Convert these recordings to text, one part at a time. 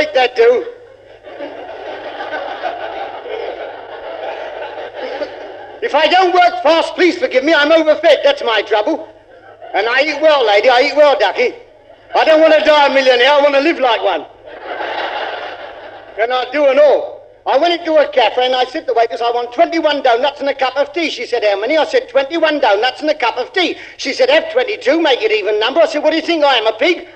overfed, that do. If I don't work fast, please forgive me, I'm overfed, that's my trouble. And I eat well, lady, I eat well, ducky. I don't want to die a millionaire, I want to live like one. And I do and all. I went into a cafe and I said to the waitress, I want 21 donuts and a cup of tea. She said, how many? I said, 21 donuts and a cup of tea. She said, have 22, make it even number. I said, what do you think, I am, a pig?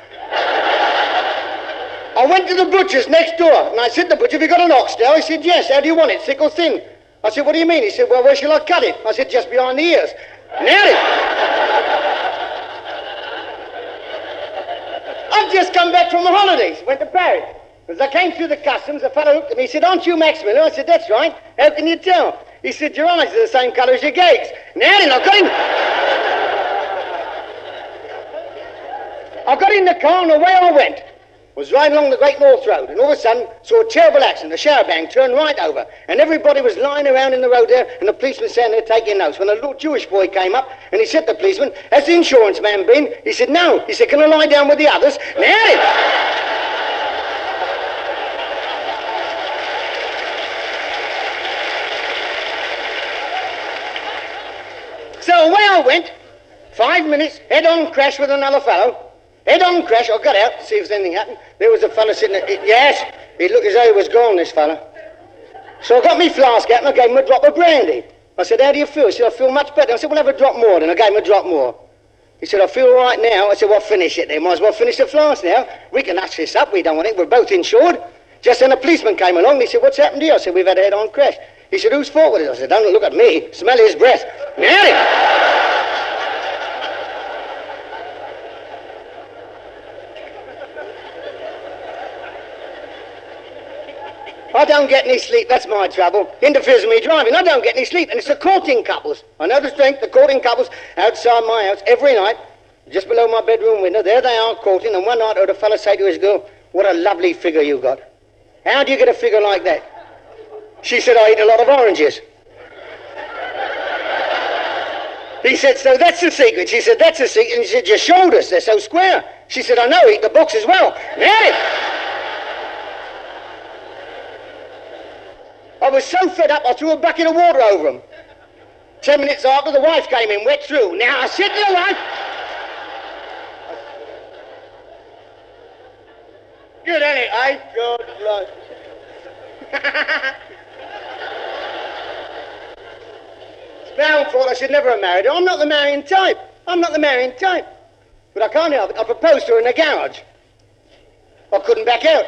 I went to the butcher's next door and I said to the butcher, have you got an oxtail? He said, yes, how do you want it, thick or thin? I said, what do you mean? He said, well, where shall I cut it? I said, just behind the ears. Nailed it. I've just come back from the holidays, went to Paris. As I came through the customs, a fellow looked at me, he said, aren't you Max Miller? I said, that's right. How can you tell? He said, your eyes are the same colour as your gags. Nailed it, I got in the car and away I went. Was riding along the Great North Road, and all of a sudden saw a terrible accident. A shower bang turned right over, and everybody was lying around in the road there, and the policeman standing there taking notes. When a little Jewish boy came up, and he said to the policeman, has the insurance man been? He said, no. He said, can I lie down with the others? Now, so away I went, 5 minutes, head-on crash with another fellow. Head-on crash, I got out to see if anything happened. There was a fellow sitting there, yes, he looked as though he was gone, this fellow. So I got me flask out and I gave him a drop of brandy. I said, how do you feel? He said, I feel much better. I said, well, have a drop more. Then I gave him a drop more. He said, I feel all right now. I said, well, finish it then. Might as well finish the flask now. We can hush this up. We don't want it. We're both insured. Just then a policeman came along and he said, what's happened to you? I said, we've had a head-on crash. He said, whose fault was it? I said, don't look at me. Smell his breath. Now, I don't get any sleep, that's my trouble. Interferes with me driving, I don't get any sleep. And it's the courting couples. I know the strength, the courting couples outside my house every night, just below my bedroom window. There they are courting, and one night I heard a fellow say to his girl, what a lovely figure you got. How do you get a figure like that? She said, I eat a lot of oranges. He said, so that's the secret. She said, that's the secret. And he said, your shoulders, they're so square. She said, I know, eat the box as well. Now, I was so fed up, I threw a bucket of water over him. 10 minutes after, the wife came in, wet through. Now, I said to the wife, good, ain't it, eh? Good blood. It's bound for it. I should never have married her. I'm not the marrying type. I'm not the marrying type. But I can't help it. I proposed to her in the garage. I couldn't back out.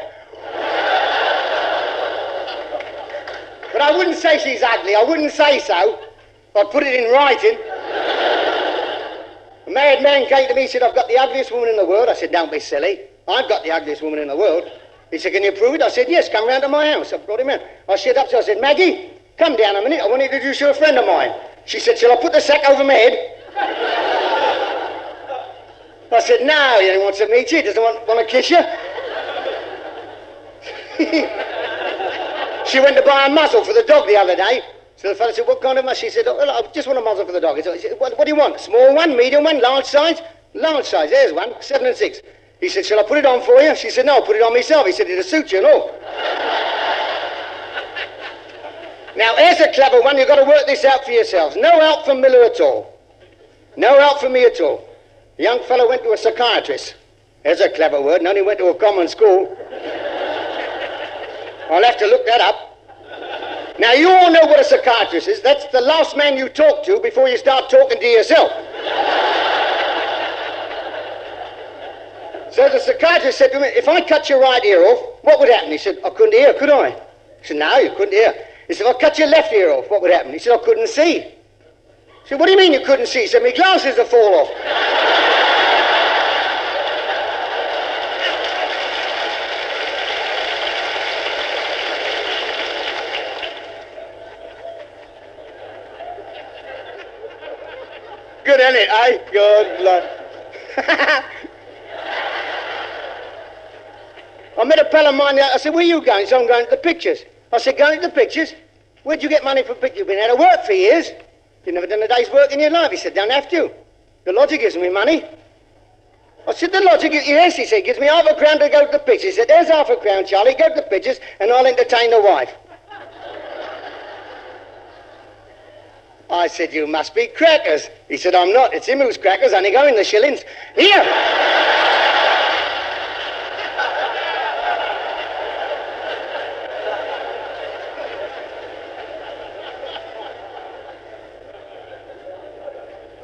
But I wouldn't say she's ugly. I wouldn't say so. I'd put it in writing. A married man came to me and said, I've got the ugliest woman in the world. I said, don't be silly. I've got the ugliest woman in the world. He said, can you prove it? I said, yes, come round to my house. I brought him in. I said up to her, I said, Maggie, come down a minute. I want to introduce you to a friend of mine. She said, shall I put the sack over my head? I said, no, he wants to meet you. He doesn't want to kiss you. She went to buy a muzzle for the dog the other day. So the fellow said, what kind of muzzle? She said, oh, well, I just want a muzzle for the dog. He said, what do you want? Small one, medium one, large size? Large size, there's one, 7 and 6. He said, shall I put it on for you? She said, no, I'll put it on myself. He said, it'll suit you and all. Now, here's a clever one. You've got to work this out for yourselves. No help from Miller at all. No help from me at all. The young fellow went to a psychiatrist. There's a clever word, and only went to a common school. I'll have to look that up. Now, you all know what a psychiatrist is. That's the last man you talk to before you start talking to yourself. So the psychiatrist said to me, if I cut your right ear off, what would happen? He said, I couldn't hear, could I? I said, no, you couldn't hear. He said, if I cut your left ear off, what would happen? He said, I couldn't see. I said, what do you mean you couldn't see? He said, my glasses would fall off. Good, isn't it, eh? Good luck. I met a pal of mine. I said, where are you going? He said, I'm going to the pictures. I said, going to the pictures? Where'd you get money for pictures? You've been out of work for years. You've never done a day's work in your life. He said, don't have to. The lodger gives me money. I said, the logic, yes, he said, gives me half a crown to go to the pictures. He said, there's half a crown, Charlie, go to the pictures and I'll entertain the wife. I said, you must be crackers. He said, I'm not, it's him who's crackers, only go in the shillings. Here!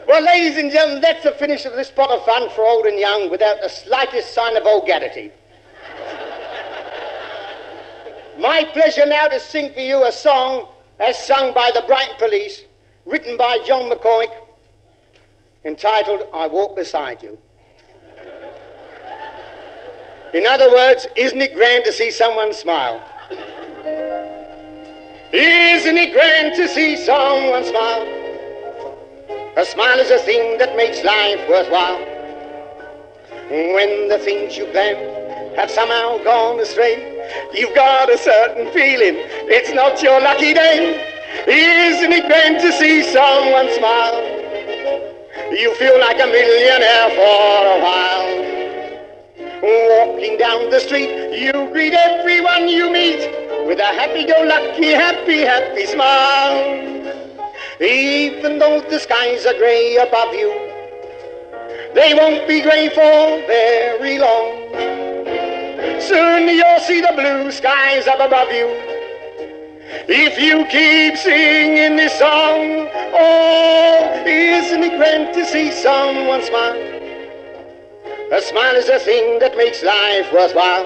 Well, ladies and gentlemen, that's the finish of this pot of fun for old and young without the slightest sign of vulgarity. My pleasure now to sing for you a song as sung by the Brighton Police, written by John McCoy, entitled, I Walk Beside You. In other words, isn't it grand to see someone smile? Isn't it grand to see someone smile? A smile is a thing that makes life worthwhile. When the things you plan have somehow gone astray, you've got a certain feeling it's not your lucky day. Isn't it grand to see someone smile? You feel like a millionaire for a while. Walking down the street, you greet everyone you meet with a happy-go-lucky, happy smile. Even though the skies are grey above you, they won't be grey for very long. Soon you'll see the blue skies up above you if you keep singing this song. Oh, isn't it grand to see someone smile? A smile is a thing that makes life worthwhile.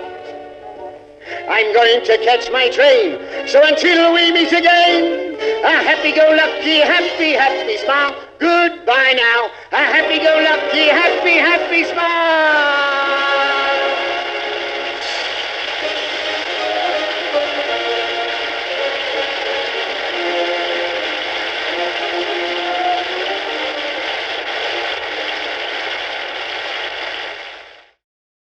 I'm going to catch my train, so until we meet again, a happy-go-lucky, happy smile. Goodbye now, a happy-go-lucky, happy smile.